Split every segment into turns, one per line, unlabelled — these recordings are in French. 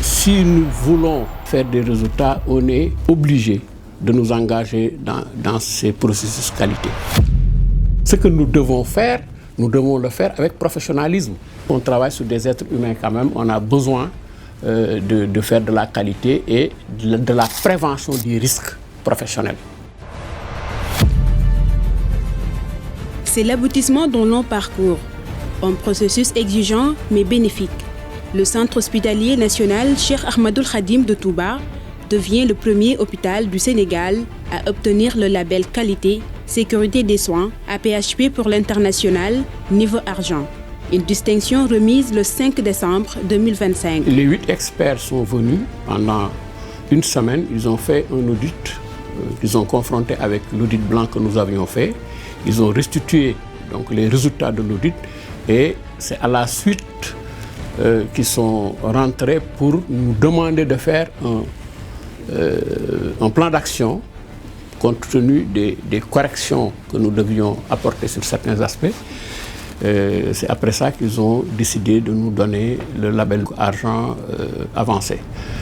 Si nous voulons faire des résultats, on est obligé de nous engager dans ces processus qualité. Ce que nous devons faire, nous devons le faire avec professionnalisme. On travaille sur des êtres humains quand même, on a besoin de faire de la qualité et de la prévention des risques professionnels.
C'est l'aboutissement d'un long parcours, un processus exigeant mais bénéfique. Le centre hospitalier national Cheikh Ahmadoul Khadim de Touba devient le premier hôpital du Sénégal à obtenir le label qualité, sécurité des soins, APHP pour l'international, niveau argent. Une distinction remise le 5 décembre 2025.
Les 8 experts sont venus pendant une semaine, ils ont fait un audit, ils ont confronté avec l'audit blanc que nous avions fait, ils ont restitué donc, les résultats de l'audit et c'est à la suite qui sont rentrés pour nous demander de faire un plan d'action compte tenu des corrections que nous devions apporter sur certains aspects. C'est après ça qu'ils ont décidé de nous donner le label argent avancé.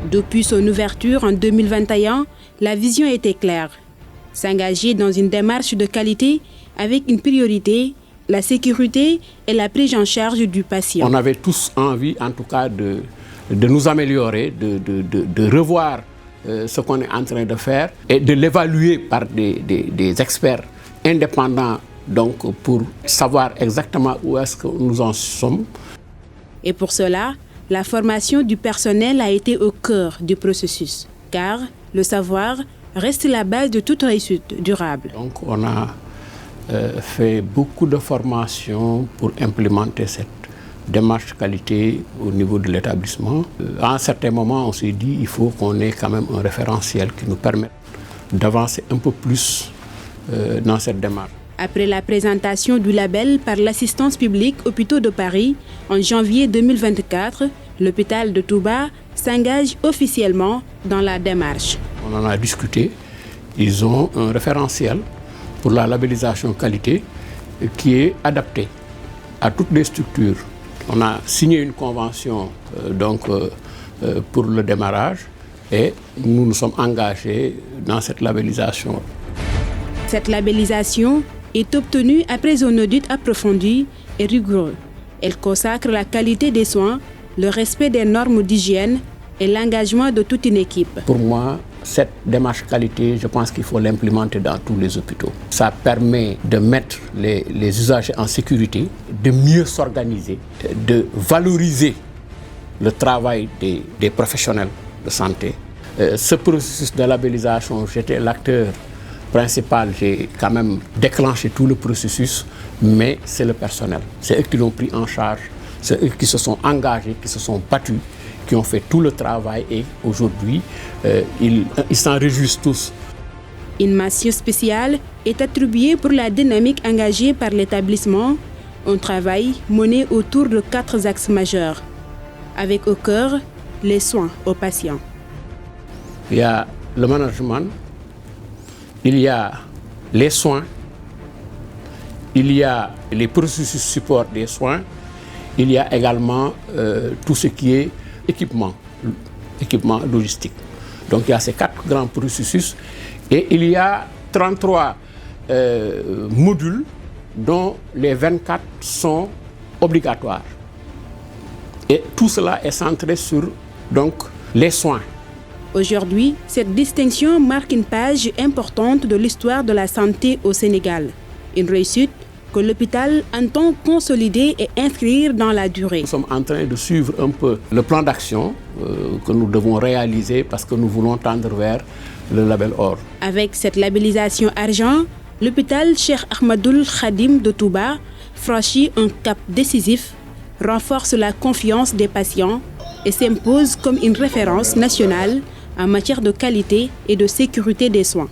Depuis son ouverture en 2021, la vision était claire. S'engager dans une démarche de qualité avec une priorité, la sécurité et la prise en charge du patient.
On avait tous envie, en tout cas, de nous améliorer, de revoir ce qu'on est en train de faire et de l'évaluer par des experts indépendants donc, pour savoir exactement où est-ce que nous en sommes.
Et pour cela, la formation du personnel a été au cœur du processus, car le savoir reste la base de toute réussite durable.
Donc on a fait beaucoup de formations pour implémenter cette démarche qualité au niveau de l'établissement. À un certain moment, on s'est dit qu'il faut qu'on ait quand même un référentiel qui nous permette d'avancer un peu plus dans cette démarche.
Après la présentation du label par l'assistance publique Hôpitaux de Paris en janvier 2024, l'hôpital de Touba s'engage officiellement dans la démarche.
On en a discuté. Ils ont un référentiel pour la labellisation qualité qui est adapté à toutes les structures. On a signé une convention pour le démarrage et nous nous sommes engagés dans cette labellisation.
Cette labellisation est obtenue après un audit approfondi et rigoureux. Elle consacre la qualité des soins, le respect des normes d'hygiène et l'engagement de toute une équipe.
Pour moi, cette démarche qualité, je pense qu'il faut l'implémenter dans tous les hôpitaux. Ça permet de mettre les usagers en sécurité, de mieux s'organiser, de valoriser le travail des professionnels de santé. Ce processus de labellisation, j'étais l'acteur principal, j'ai quand même déclenché tout le processus, mais c'est le personnel. C'est eux qui l'ont pris en charge, c'est eux qui se sont engagés, qui se sont battus, qui ont fait tout le travail et aujourd'hui, ils s'en réjouissent tous.
Une mention spéciale est attribuée pour la dynamique engagée par l'établissement, un travail mené autour de 4 axes majeurs, avec au cœur les soins aux patients.
Il y a le management, il y a les soins, il y a les processus support des soins, il y a également tout ce qui est équipement logistique. Donc il y a ces 4 grands processus et il y a 33 modules dont les 24 sont obligatoires. Et tout cela est centré sur donc, les soins.
Aujourd'hui, cette distinction marque une page importante de l'histoire de la santé au Sénégal. Une réussite que l'hôpital entend consolider et inscrire dans la durée.
Nous sommes en train de suivre un peu le plan d'action que nous devons réaliser parce que nous voulons tendre vers le label or.
Avec cette labellisation argent, l'hôpital Cheikh Ahmadoul Khadim de Touba franchit un cap décisif, renforce la confiance des patients et s'impose comme une référence nationale en matière de qualité et de sécurité des soins.